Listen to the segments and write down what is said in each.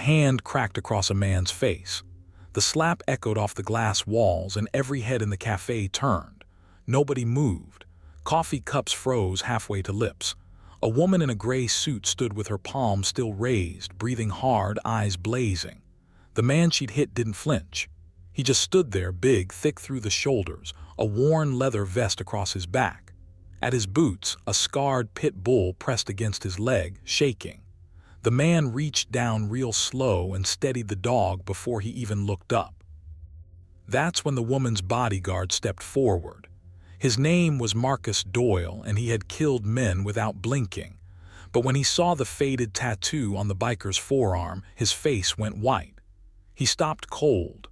hand cracked across a man's face. The slap echoed off the glass walls and every head in the cafe turned. Nobody moved. Coffee cups froze halfway to lips. A woman in a gray suit stood with her palms still raised, breathing hard, eyes blazing. The man she'd hit didn't flinch. He just stood there, big, thick through the shoulders, a worn leather vest across his back. At his boots, a scarred pit bull pressed against his leg, shaking. The man reached down real slow and steadied the dog before he even looked up. That's when the woman's bodyguard stepped forward. His name was Marcus Doyle, and he had killed men without blinking. But when he saw the faded tattoo on the biker's forearm, his face went white. He stopped cold.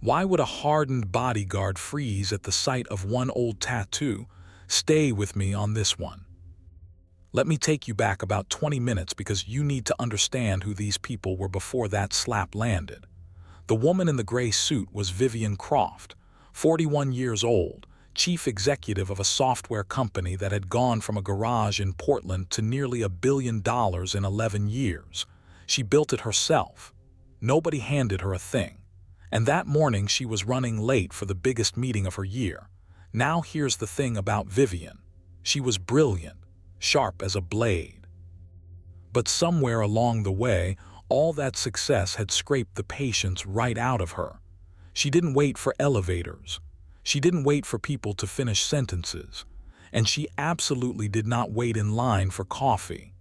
Why would a hardened bodyguard freeze at the sight of one old tattoo? Stay with me on this one. Let me take you back about 20 minutes because you need to understand who these people were before that slap landed. The woman in the gray suit was Vivian Croft, 41 years old, chief executive of a software company that had gone from a garage in Portland to nearly $1 billion in 11 years. She built it herself. Nobody handed her a thing. And that morning she was running late for the biggest meeting of her year. Now here's the thing about Vivian. She was brilliant, sharp as a blade. But somewhere along the way, all that success had scraped the patience right out of her. She didn't wait for elevators. She didn't wait for people to finish sentences. And she absolutely did not wait in line for coffee.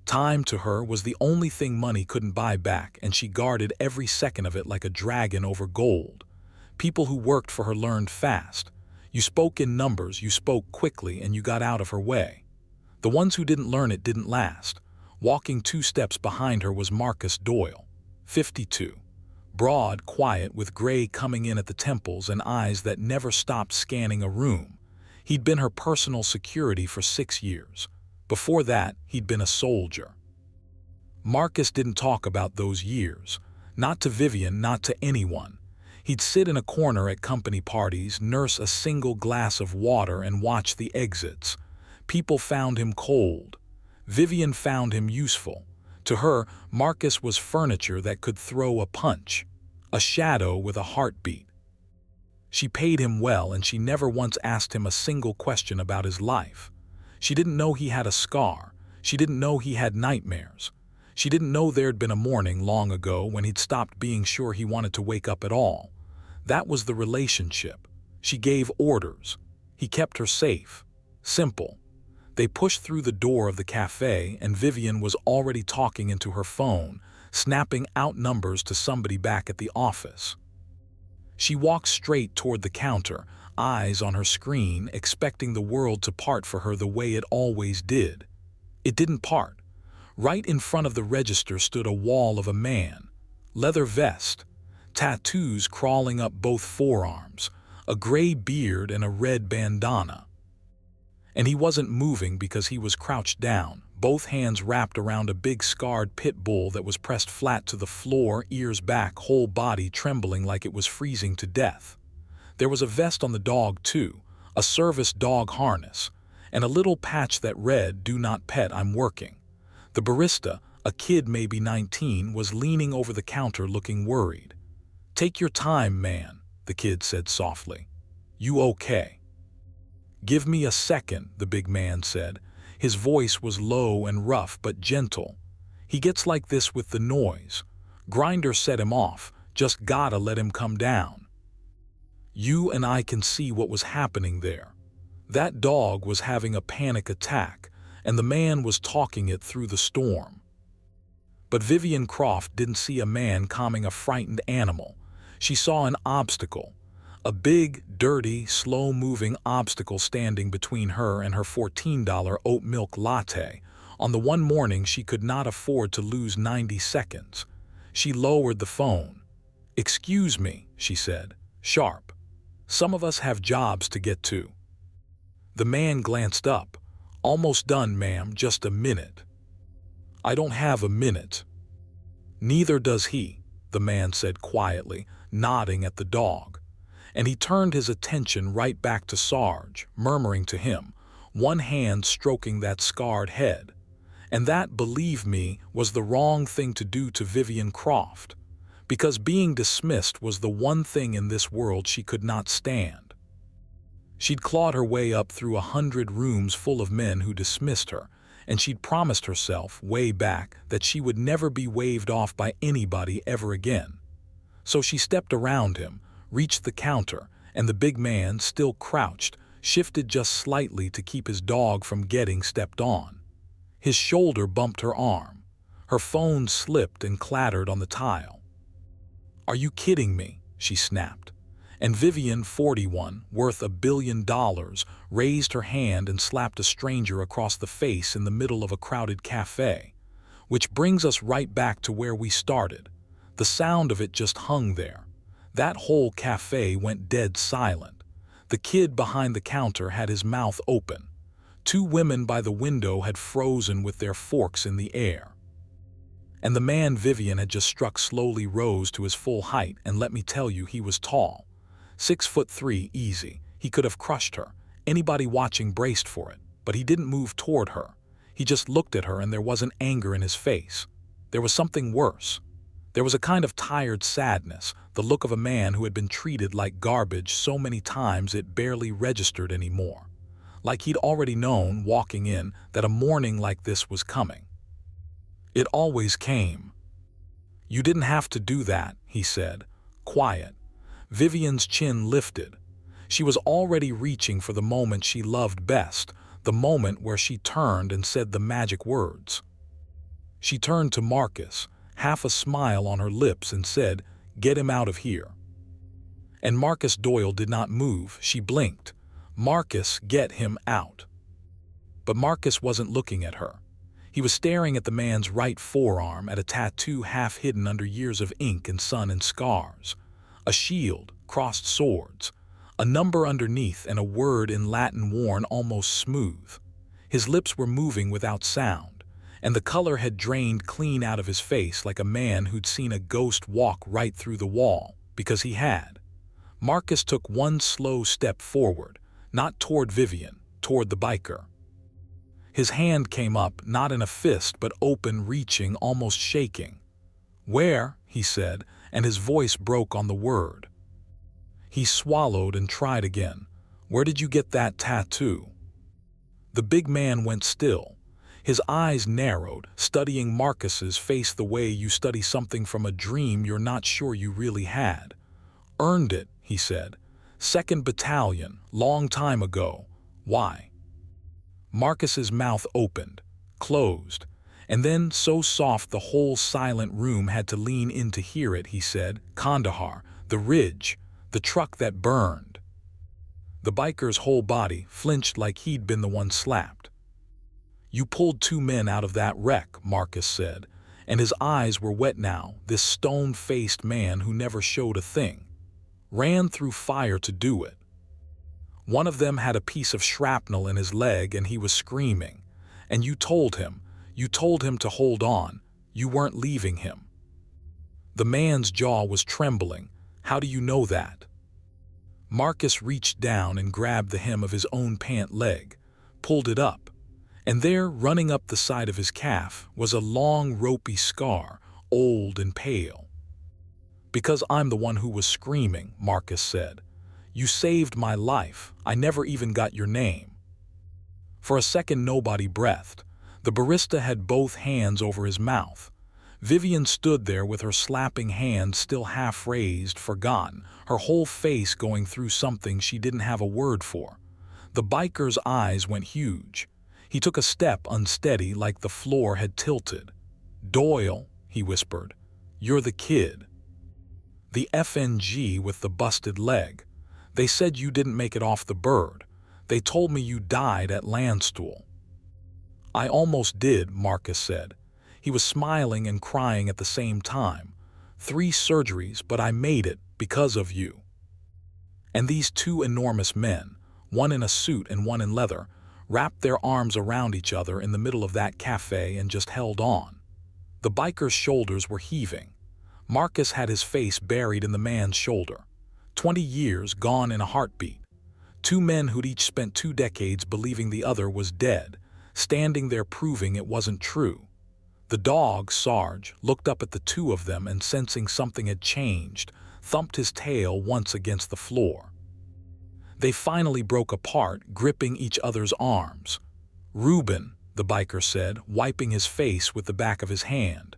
Time to her was the only thing money couldn't buy back, and she guarded every second of it like a dragon over gold. People who worked for her learned fast. You spoke in numbers, you spoke quickly, and you got out of her way. The ones who didn't learn it didn't last. Walking 2 steps behind her was Marcus Doyle, 52. Broad, quiet, with gray coming in at the temples and eyes that never stopped scanning a room. He'd been her personal security for 6 years. Before that, he'd been a soldier. Marcus didn't talk about those years. Not to Vivian, not to anyone. He'd sit in a corner at company parties, nurse a single glass of water, and watch the exits. People found him cold. Vivian found him useful. To her, Marcus was furniture that could throw a punch, a shadow with a heartbeat. She paid him well, and she never once asked him a single question about his life. She didn't know he had a scar. She didn't know he had nightmares. She didn't know there'd been a morning long ago when he'd stopped being sure he wanted to wake up at all. That was the relationship. She gave orders. He kept her safe. Simple. They pushed through the door of the cafe, and Vivian was already talking into her phone, snapping out numbers to somebody back at the office. She walked straight toward the counter, eyes on her screen, expecting the world to part for her the way it always did. It didn't part. Right in front of the register stood a wall of a man. Leather vest, tattoos crawling up both forearms, a gray beard and a red bandana. And he wasn't moving because he was crouched down, both hands wrapped around a big scarred pit bull that was pressed flat to the floor, ears back, whole body trembling like it was freezing to death. There was a vest on the dog too, a service dog harness, and a little patch that read, "Do not pet, I'm working." The barista, a kid maybe 19, was leaning over the counter looking worried. "Take your time, man," the kid said softly. "You okay?" "Give me a second," the big man said. His voice was low and rough but gentle. "He gets like this with the noise. Grinder set him off, just gotta let him come down." You and I can see what was happening there. That dog was having a panic attack, and the man was talking it through the storm. But Vivian Croft didn't see a man calming a frightened animal. She saw an obstacle. A big, dirty, slow-moving obstacle standing between her and her $14 oat milk latte on the one morning she could not afford to lose 90 seconds. She lowered the phone. "Excuse me," she said, sharp. "Some of us have jobs to get to." The man glanced up. "Almost done, ma'am, just a minute." "I don't have a minute." "Neither does he," the man said quietly, nodding at the dog. And he turned his attention right back to Sarge, murmuring to him, one hand stroking that scarred head. And that, believe me, was the wrong thing to do to Vivian Croft, because being dismissed was the one thing in this world she could not stand. She'd clawed her way up through 100 rooms full of men who dismissed her, and she'd promised herself way back that she would never be waved off by anybody ever again. So she stepped around him, reached the counter, and the big man, still crouched, shifted just slightly to keep his dog from getting stepped on. His shoulder bumped her arm. Her phone slipped and clattered on the tile. "Are you kidding me?" she snapped. And Vivian, 41, worth $1 billion, raised her hand and slapped a stranger across the face in the middle of a crowded cafe. Which brings us right back to where we started. The sound of it just hung there. That whole cafe went dead silent. The kid behind the counter had his mouth open. 2 women by the window had frozen with their forks in the air. And the man Vivian had just struck slowly rose to his full height, and let me tell you, he was tall. 6'3" easy. He could have crushed her. Anybody watching braced for it, but he didn't move toward her. He just looked at her, and there wasn't anger in his face. There was something worse. There was a kind of tired sadness, the look of a man who had been treated like garbage so many times it barely registered anymore. Like he'd already known, walking in, that a morning like this was coming. It always came. "You didn't have to do that," he said, quiet. Vivian's chin lifted. She was already reaching for the moment she loved best, the moment where she turned and said the magic words. She turned to Marcus, half a smile on her lips, and said, "Get him out of here." And Marcus Doyle did not move. She blinked. "Marcus, get him out." But Marcus wasn't looking at her. He was staring at the man's right forearm, at a tattoo half hidden under years of ink and sun and scars. A shield, crossed swords, a number underneath, and a word in Latin worn almost smooth. His lips were moving without sound, and the color had drained clean out of his face like a man who'd seen a ghost walk right through the wall, because he had. Marcus took one slow step forward, not toward Vivian, toward the biker. His hand came up, not in a fist, but open, reaching, almost shaking. "Where?" he said, and his voice broke on the word. He swallowed and tried again. "Where did you get that tattoo?" The big man went still. His eyes narrowed, studying Marcus's face the way you study something from a dream you're not sure you really had. "Earned it," he said. "2nd Battalion, long time ago. Why?" Marcus's mouth opened, closed, and then, so soft the whole silent room had to lean in to hear it, he said, "Kandahar, the ridge, the truck that burned." The biker's whole body flinched like he'd been the one slapped. "You pulled 2 men out of that wreck," Marcus said, and his eyes were wet now, this stone-faced man who never showed a thing. "Ran through fire to do it. One of them had a piece of shrapnel in his leg and he was screaming. And you told him to hold on. You weren't leaving him." The man's jaw was trembling. "How do you know that?" Marcus reached down and grabbed the hem of his own pant leg, pulled it up, and there, running up the side of his calf, was a long, ropey scar, old and pale. "Because I'm the one who was screaming," Marcus said. "You saved my life. I never even got your name." For a second nobody breathed. The barista had both hands over his mouth. Vivian stood there with her slapping hand still half raised, forgotten, her whole face going through something she didn't have a word for. The biker's eyes went huge. He took a step unsteady, like the floor had tilted. "Doyle," he whispered, "you're the kid. The FNG with the busted leg. They said you didn't make it off the bird. They told me you died at Landstuhl." "I almost did," Marcus said. He was smiling and crying at the same time. 3 surgeries, but I made it because of you." And these 2 enormous men, one in a suit and one in leather, wrapped their arms around each other in the middle of that cafe and just held on. The biker's shoulders were heaving. Marcus had his face buried in the man's shoulder. 20 years gone in a heartbeat. 2 men who'd each spent 2 decades believing the other was dead. standing there proving it wasn't true. The dog, Sarge, looked up at the two of them and, sensing something had changed, thumped his tail once against the floor. They finally broke apart, gripping each other's arms. "Ruben," the biker said, wiping his face with the back of his hand.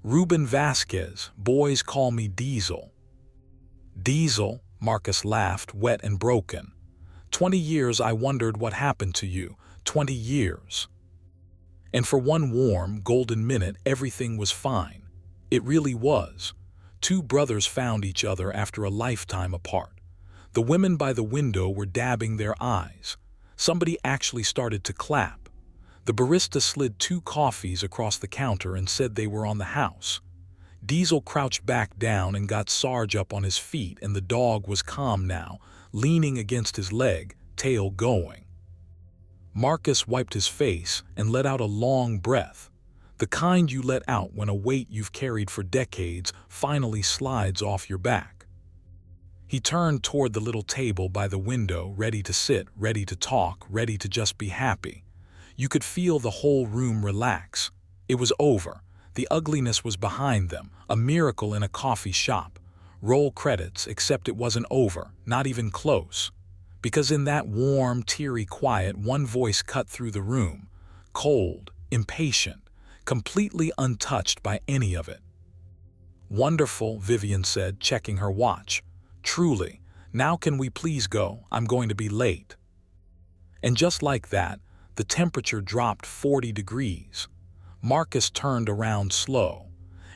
"Ruben Vasquez, boys call me Diesel." "Diesel," Marcus laughed, wet and broken. 20 years I wondered what happened to you, 20 years. And for one warm, golden minute everything was fine. It really was. Two brothers found each other after a lifetime apart. The women by the window were dabbing their eyes. Somebody actually started to clap. The barista slid 2 coffees across the counter and said they were on the house. Diesel crouched back down and got Sarge up on his feet, and the dog was calm now, leaning against his leg, tail going. Marcus wiped his face and let out a long breath, the kind you let out when a weight you've carried for decades finally slides off your back. He turned toward the little table by the window, ready to sit, ready to talk, ready to just be happy. You could feel the whole room relax. It was over. The ugliness was behind them, a miracle in a coffee shop. Roll credits, except it wasn't over, not even close. Because in that warm, teary quiet, one voice cut through the room, cold, impatient, completely untouched by any of it. "Wonderful," Vivian said, checking her watch. "Truly. Now can we please go? I'm going to be late." And just like that, the temperature dropped 40 degrees. Marcus turned around slow,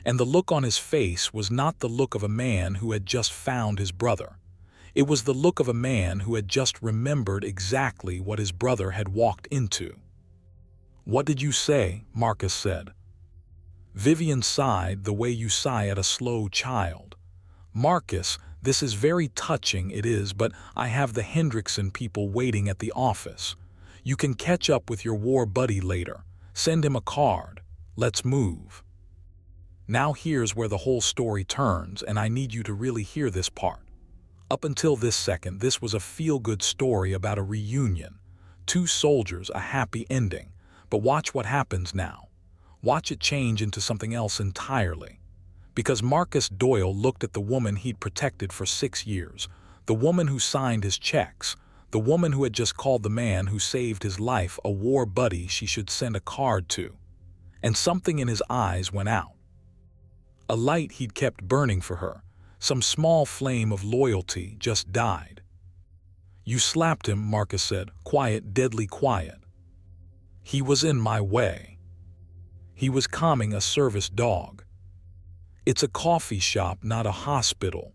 and the look on his face was not the look of a man who had just found his brother. It was the look of a man who had just remembered exactly what his brother had walked into. "What did you say?" Marcus said. Vivian sighed the way you sigh at a slow child. "Marcus, this is very touching, it is, but I have the Hendrickson people waiting at the office. You can catch up with your war buddy later. Send him a card. Let's move." Now here's where the whole story turns, and I need you to really hear this part. Up until this second, this was a feel-good story about a reunion. 2 soldiers, a happy ending. But watch what happens now. Watch it change into something else entirely. Because Marcus Doyle looked at the woman he'd protected for 6 years, the woman who signed his checks, the woman who had just called the man who saved his life a war buddy she should send a card to. And something in his eyes went out. A light he'd kept burning for her, some small flame of loyalty, just died. "You slapped him," Marcus said, quiet, deadly quiet. "He was in my way. He was calming a service dog." "It's a coffee shop, not a hospital."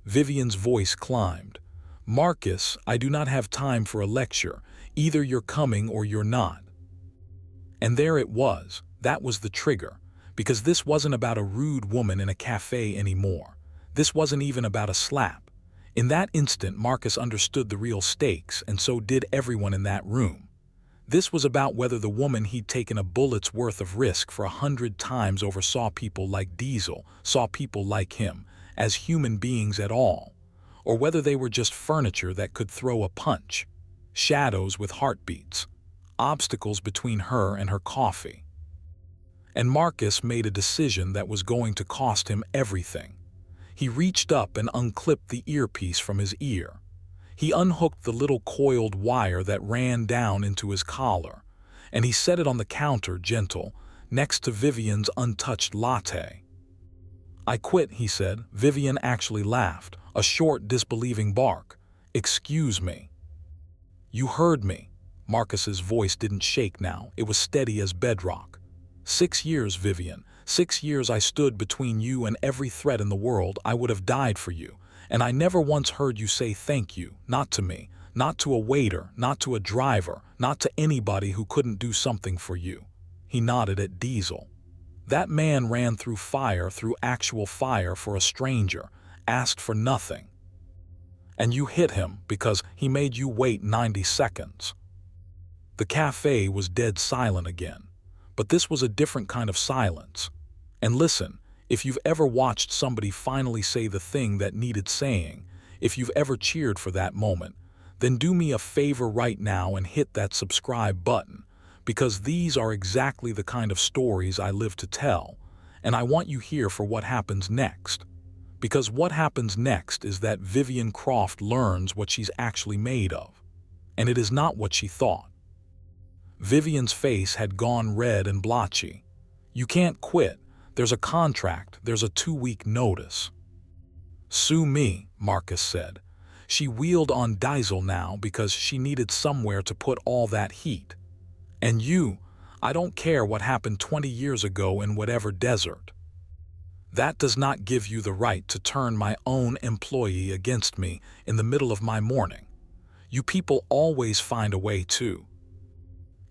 Vivian's voice climbed. "Marcus, I do not have time for a lecture. Either you're coming or you're not." And there it was. That was the trigger. Because this wasn't about a rude woman in a cafe anymore. This wasn't even about a slap. In that instant, Marcus understood the real stakes, and so did everyone in that room. This was about whether the woman he'd taken a bullet's worth of risk for 100 times over saw people like Diesel, saw people like him, as human beings at all, or whether they were just furniture that could throw a punch, shadows with heartbeats, obstacles between her and her coffee. And Marcus made a decision that was going to cost him everything. He reached up and unclipped the earpiece from his ear. He unhooked the little coiled wire that ran down into his collar, and he set it on the counter, gentle, next to Vivian's untouched latte. "I quit," he said. Vivian actually laughed, a short, disbelieving bark. "Excuse me." "You heard me." Marcus's voice didn't shake now. It was steady as bedrock. 6 years, Vivian. 6 years I stood between you and every threat in the world. I would have died for you. And I never once heard you say thank you, not to me, not to a waiter, not to a driver, not to anybody who couldn't do something for you. He nodded at Diesel. That man ran through actual fire for a stranger, asked for nothing. And you hit him because he made you wait 90 seconds. The cafe was dead silent again. But this was a different kind of silence. And listen, if you've ever watched somebody finally say the thing that needed saying, if you've ever cheered for that moment, then do me a favor right now and hit that subscribe button, because these are exactly the kind of stories I live to tell, and I want you here for what happens next. Because what happens next is that Vivian Croft learns what she's actually made of, and it is not what she thought. Vivian's face had gone red and blotchy. You can't quit. There's a contract. There's a 2-week notice. Sue me, Marcus said. She wheeled on Diesel now because she needed somewhere to put all that heat. And you, I don't care what happened 20 years ago in whatever desert. That does not give you the right to turn my own employee against me in the middle of my morning. You people always find a way to.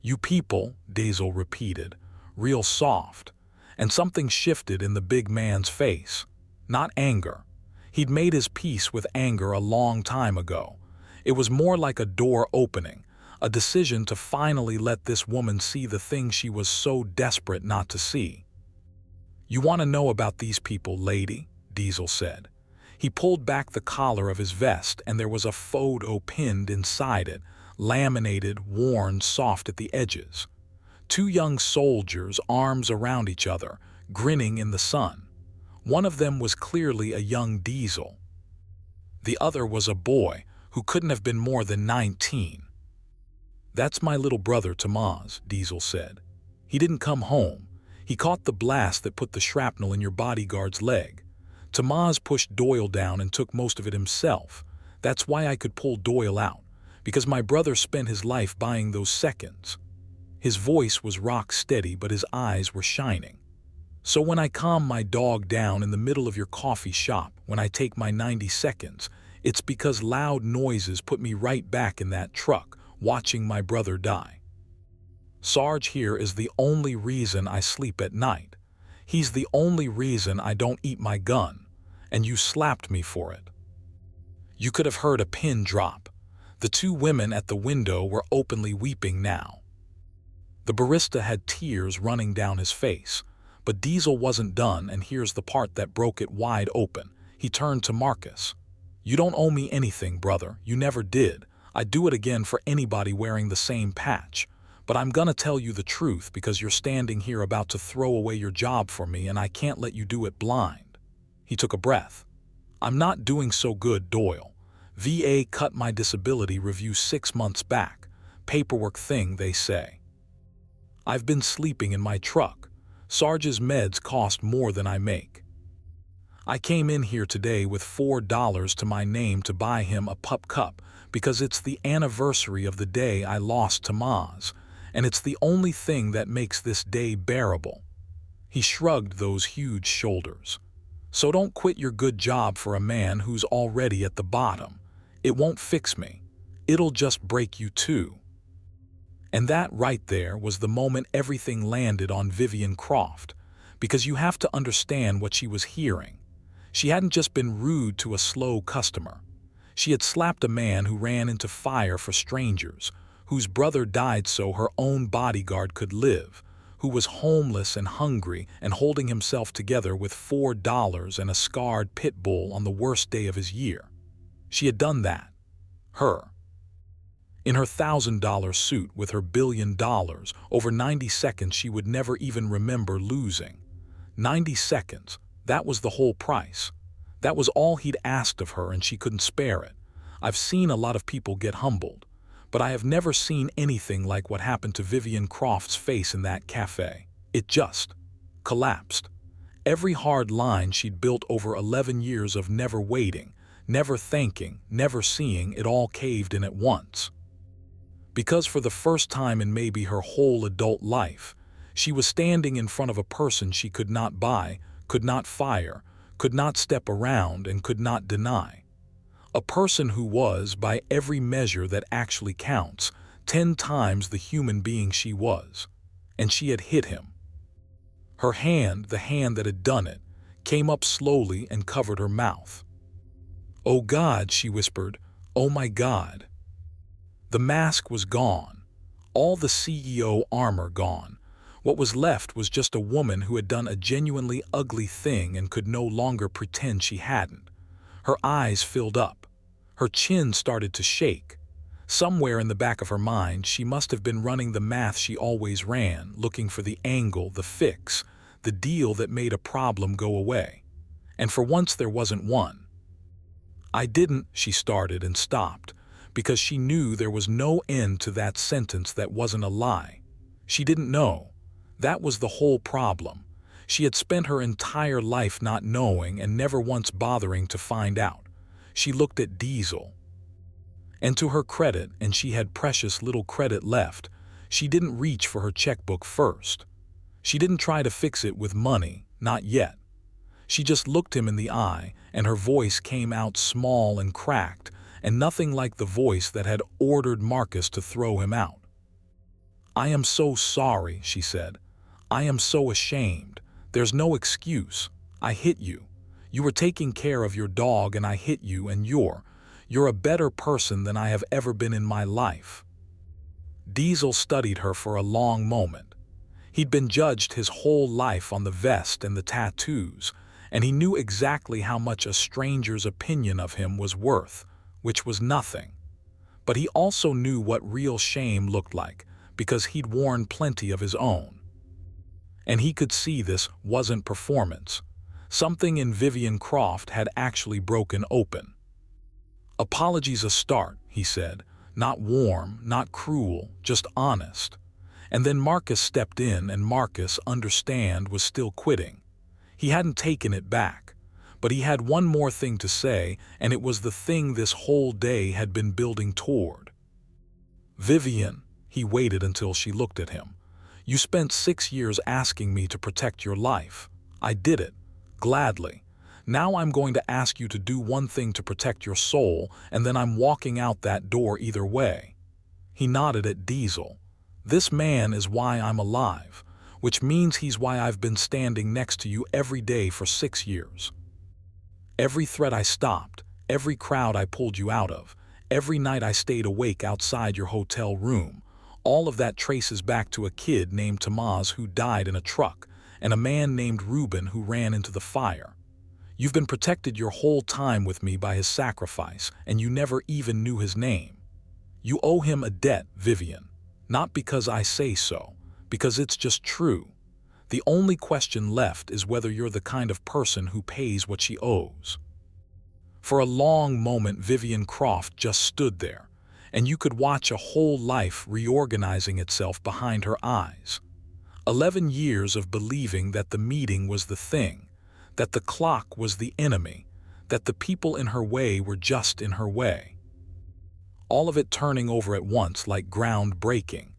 You people, Diesel repeated, real soft, and something shifted in the big man's face. Not anger. He'd made his peace with anger a long time ago. It was more like a door opening, a decision to finally let this woman see the thing she was so desperate not to see. You want to know about these people, lady? Diesel said. He pulled back the collar of his vest and there was a photo pinned inside it, laminated, worn, soft at the edges. 2 young soldiers, arms around each other, grinning in the sun. One of them was clearly a young Diesel. The other was a boy who couldn't have been more than 19. That's my little brother, Tomas, Diesel said. He didn't come home. He caught the blast that put the shrapnel in your bodyguard's leg. Tomas pushed Doyle down and took most of it himself. That's why I could pull Doyle out, because my brother spent his life buying those seconds. His voice was rock steady, but his eyes were shining. So when I calm my dog down in the middle of your coffee shop, when I take my 90 seconds, it's because loud noises put me right back in that truck, watching my brother die. Sarge here is the only reason I sleep at night. He's the only reason I don't eat my gun, and you slapped me for it. You could have heard a pin drop. The 2 women at the window were openly weeping now. The barista had tears running down his face. But Diesel wasn't done, and here's the part that broke it wide open. He turned to Marcus. You don't owe me anything, brother. You never did. I'd do it again for anybody wearing the same patch. But I'm gonna tell you the truth because you're standing here about to throw away your job for me, and I can't let you do it blind. He took a breath. I'm not doing so good, Doyle. VA cut my disability review 6 months back. Paperwork thing, they say. I've been sleeping in my truck. Sarge's meds cost more than I make. I came in here today with $4 to my name to buy him a pup cup because it's the anniversary of the day I lost Tomas, and it's the only thing that makes this day bearable. He shrugged those huge shoulders. So don't quit your good job for a man who's already at the bottom. It won't fix me. It'll just break you too. And that right there was the moment everything landed on Vivian Croft, because you have to understand what she was hearing. She hadn't just been rude to a slow customer. She had slapped a man who ran into fire for strangers, whose brother died so her own bodyguard could live, who was homeless and hungry and holding himself together with $4 and a scarred pit bull on the worst day of his year. She had done that. Her. In her $1,000 suit with her $1 billion, over 90 seconds she would never even remember losing. 90 seconds, that was the whole price. That was all he'd asked of her, and she couldn't spare it. I've seen a lot of people get humbled, but I have never seen anything like what happened to Vivian Croft's face in that cafe. It just collapsed. Every hard line she'd built over 11 years of never waiting, never thanking, never seeing, it all caved in at once. Because for the first time in maybe her whole adult life, she was standing in front of a person she could not buy, could not fire, could not step around, and could not deny. A person who was, by every measure that actually counts, 10 times the human being she was. And she had hit him. Her hand, the hand that had done it, came up slowly and covered her mouth. "Oh God," she whispered, "oh my God." The mask was gone, all the CEO armor gone. What was left was just a woman who had done a genuinely ugly thing and could no longer pretend she hadn't. Her eyes filled up. Her chin started to shake. Somewhere in the back of her mind, she must have been running the math she always ran, looking for the angle, the fix, the deal that made a problem go away. And for once there wasn't one. "I didn't," she started and stopped, because she knew there was no end to that sentence that wasn't a lie. She didn't know. That was the whole problem. She had spent her entire life not knowing and never once bothering to find out. She looked at Diesel. And to her credit, and she had precious little credit left, she didn't reach for her checkbook first. She didn't try to fix it with money, not yet. She just looked him in the eye, and her voice came out small and cracked, and nothing like the voice that had ordered Marcus to throw him out. "I am so sorry," she said. "I am so ashamed. There's no excuse. I hit you. You were taking care of your dog and I hit you, and you're a better person than I have ever been in my life." Diesel studied her for a long moment. He'd been judged his whole life on the vest and the tattoos, and he knew exactly how much a stranger's opinion of him was worth, which was nothing. But he also knew what real shame looked like, because he'd worn plenty of his own. And he could see this wasn't performance. Something in Vivian Croft had actually broken open. "Apologies a start," he said. "Not warm, not cruel, just honest." And then Marcus stepped in, and Marcus, understand, was still quitting. He hadn't taken it back. But he had one more thing to say, and it was the thing this whole day had been building toward. "Vivian," he waited until she looked at him. "You spent 6 years asking me to protect your life. I did it. Gladly. Now I'm going to ask you to do one thing to protect your soul, and then I'm walking out that door either way." He nodded at Diesel. "This man is why I'm alive, which means he's why I've been standing next to you every day for 6 years. Every threat I stopped, every crowd I pulled you out of, every night I stayed awake outside your hotel room, all of that traces back to a kid named Tamaz who died in a truck, and a man named Reuben who ran into the fire. You've been protected your whole time with me by his sacrifice, and you never even knew his name. You owe him a debt, Vivian. Not because I say so, because it's just true. The only question left is whether you're the kind of person who pays what she owes." For a long moment, Vivian Croft just stood there, and you could watch a whole life reorganizing itself behind her eyes. 11 years of believing that the meeting was the thing, that the clock was the enemy, that the people in her way were just in her way. All of it turning over at once like ground breaking.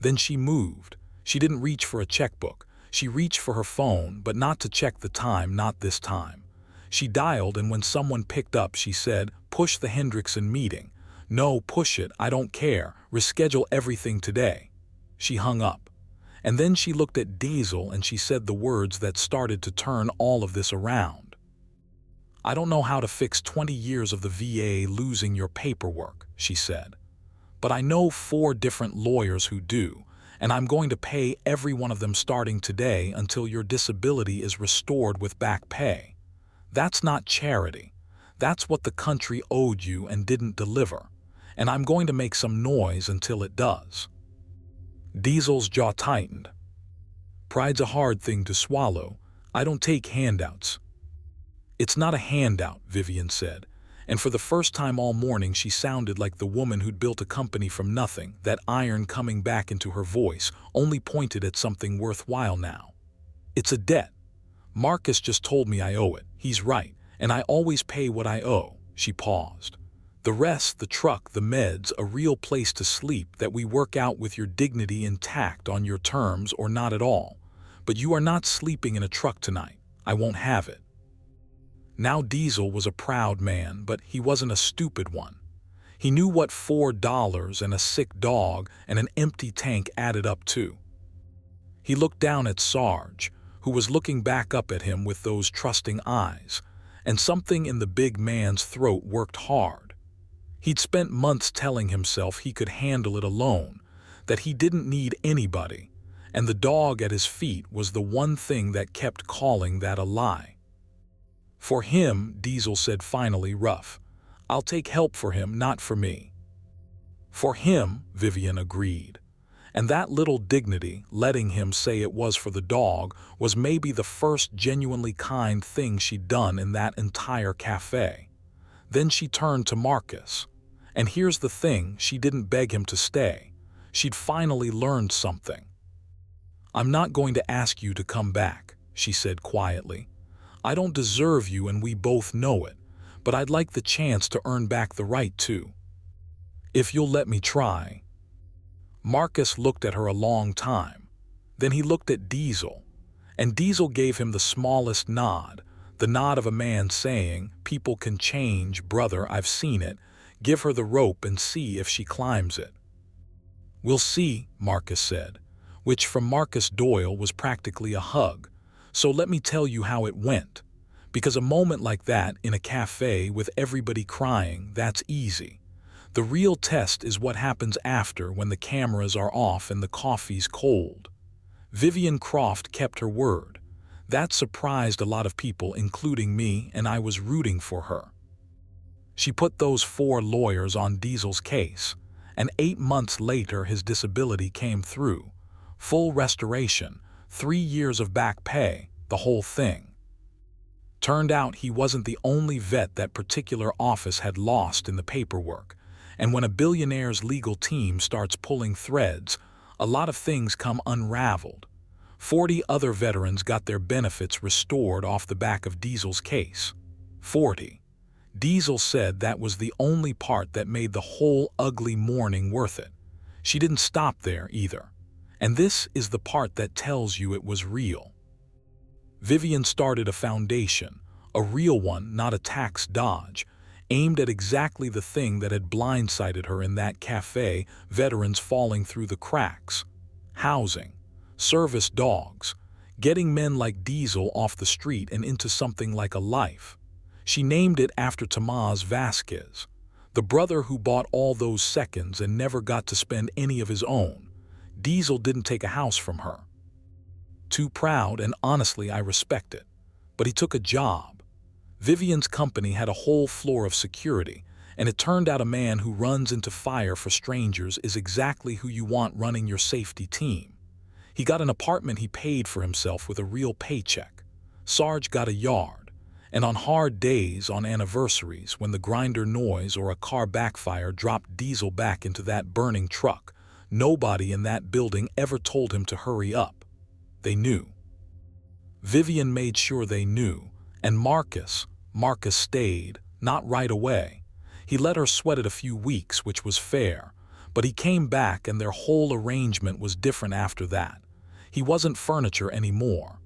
Then she moved. She didn't reach for a checkbook. She reached for her phone, but not to check the time, not this time. She dialed, and when someone picked up, she said, "Push the Hendrickson meeting." "No, push it, I don't care. Reschedule everything today." She hung up. And then she looked at Diesel and she said the words that started to turn all of this around. "I don't know how to fix 20 years of the VA losing your paperwork," she said. "But I know 4 different lawyers who do, and I'm going to pay every one of them starting today until your disability is restored with back pay. That's not charity. That's what the country owed you and didn't deliver, and I'm going to make some noise until it does." Diesel's jaw tightened. "Pride's a hard thing to swallow. I don't take handouts." "It's not a handout," Vivian said, and for the first time all morning she sounded like the woman who'd built a company from nothing, that iron coming back into her voice, only pointed at something worthwhile now. "It's a debt. Marcus just told me I owe it. He's right, and I always pay what I owe." She paused. "The rest, the truck, the meds, a real place to sleep, that we work out with your dignity intact on your terms or not at all. But you are not sleeping in a truck tonight. I won't have it." Now Diesel was a proud man, but he wasn't a stupid one. He knew what $4 and a sick dog and an empty tank added up to. He looked down at Sarge, who was looking back up at him with those trusting eyes, and something in the big man's throat worked hard. He'd spent months telling himself he could handle it alone, that he didn't need anybody, and the dog at his feet was the one thing that kept calling that a lie. "For him," Diesel said finally, rough. "I'll take help for him, not for me." For him, Vivian agreed. And that little dignity, letting him say it was for the dog, was maybe the first genuinely kind thing she'd done in that entire cafe. Then she turned to Marcus. And here's the thing, she didn't beg him to stay. She'd finally learned something. "I'm not going to ask you to come back," she said quietly. "I don't deserve you and we both know it, but I'd like the chance to earn back the right to. If you'll let me try." Marcus looked at her a long time. Then he looked at Diesel. And Diesel gave him the smallest nod, the nod of a man saying, "People can change, brother, I've seen it. Give her the rope and see if she climbs it." "We'll see," Marcus said, which from Marcus Doyle was practically a hug. "So let me tell you how it went. Because a moment like that in a cafe with everybody crying, that's easy. The real test is what happens after when the cameras are off and the coffee's cold." Vivian Croft kept her word. That surprised a lot of people, including me, and I was rooting for her. She put those 4 lawyers on Diesel's case, and 8 months later his disability came through. Full restoration, 3 years of back pay, the whole thing. Turned out he wasn't the only vet that particular office had lost in the paperwork. And when a billionaire's legal team starts pulling threads, a lot of things come unraveled. 40 other veterans got their benefits restored off the back of Diesel's case. 40. Diesel said that was the only part that made the whole ugly morning worth it. She didn't stop there either. And this is the part that tells you it was real. Vivian started a foundation, a real one, not a tax dodge, aimed at exactly the thing that had blindsided her in that cafe, veterans falling through the cracks. Housing, service dogs, getting men like Diesel off the street and into something like a life. She named it after Tomás Vasquez, the brother who bought all those seconds and never got to spend any of his own. Diesel didn't take a house from her. Too proud, and honestly I respect it. But he took a job. Vivian's company had a whole floor of security, and it turned out a man who runs into fire for strangers is exactly who you want running your safety team. He got an apartment he paid for himself with a real paycheck. Sarge got a yard, and on hard days, on anniversaries, when the grinder noise or a car backfire dropped Diesel back into that burning truck, nobody in that building ever told him to hurry up. They knew. Vivian made sure they knew, and Marcus stayed, not right away. He let her sweat it a few weeks, which was fair, but he came back and their whole arrangement was different after that. He wasn't furniture anymore.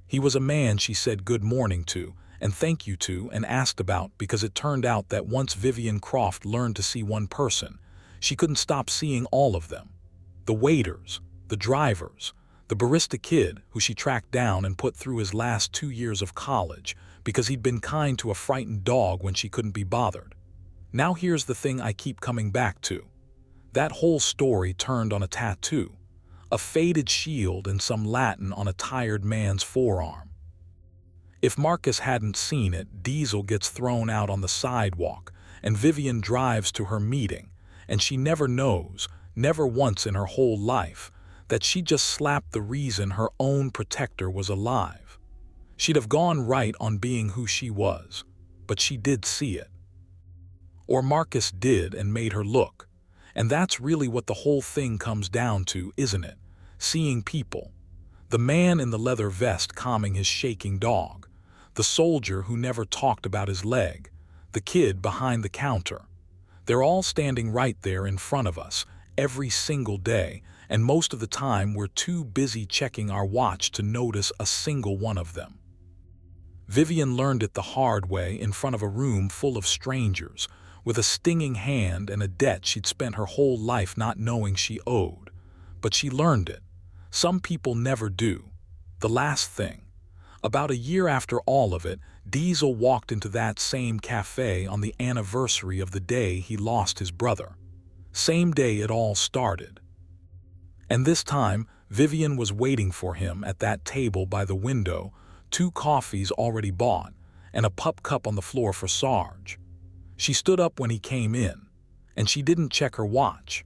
He was a man she said good morning to, and thank you to, and asked about, because it turned out that once Vivian Croft learned to see one person, she couldn't stop seeing all of them. The waiters, the drivers, the barista kid who she tracked down and put through his last 2 years of college because he'd been kind to a frightened dog when she couldn't be bothered. Now here's the thing I keep coming back to. That whole story turned on a tattoo, a faded shield and some Latin on a tired man's forearm. If Marcus hadn't seen it, Diesel gets thrown out on the sidewalk and Vivian drives to her meeting, and she never knows, never once in her whole life, that she just slapped the reason her own protector was alive. She'd have gone right on being who she was, but she did see it. Or Marcus did and made her look. And that's really what the whole thing comes down to, isn't it? Seeing people. The man in the leather vest calming his shaking dog. The soldier who never talked about his leg. The kid behind the counter. They're all standing right there in front of us, every single day, and most of the time we're too busy checking our watch to notice a single one of them. Vivian learned it the hard way in front of a room full of strangers, with a stinging hand and a debt she'd spent her whole life not knowing she owed. But she learned it. Some people never do. The last thing. About a year after all of it, Diesel walked into that same cafe on the anniversary of the day he lost his brother. Same day it all started. And this time, Vivian was waiting for him at that table by the window, 2 coffees already bought, and a pup cup on the floor for Sarge. She stood up when he came in, and she didn't check her watch.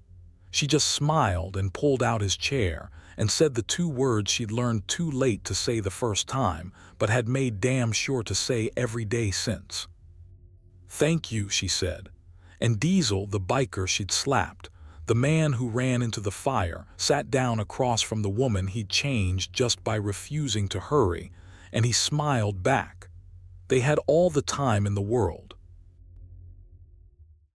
She just smiled and pulled out his chair and said the two words she'd learned too late to say the first time, but had made damn sure to say every day since. "Thank you," she said. And Diesel, the biker she'd slapped, the man who ran into the fire, sat down across from the woman he'd changed just by refusing to hurry, and he smiled back. They had all the time in the world.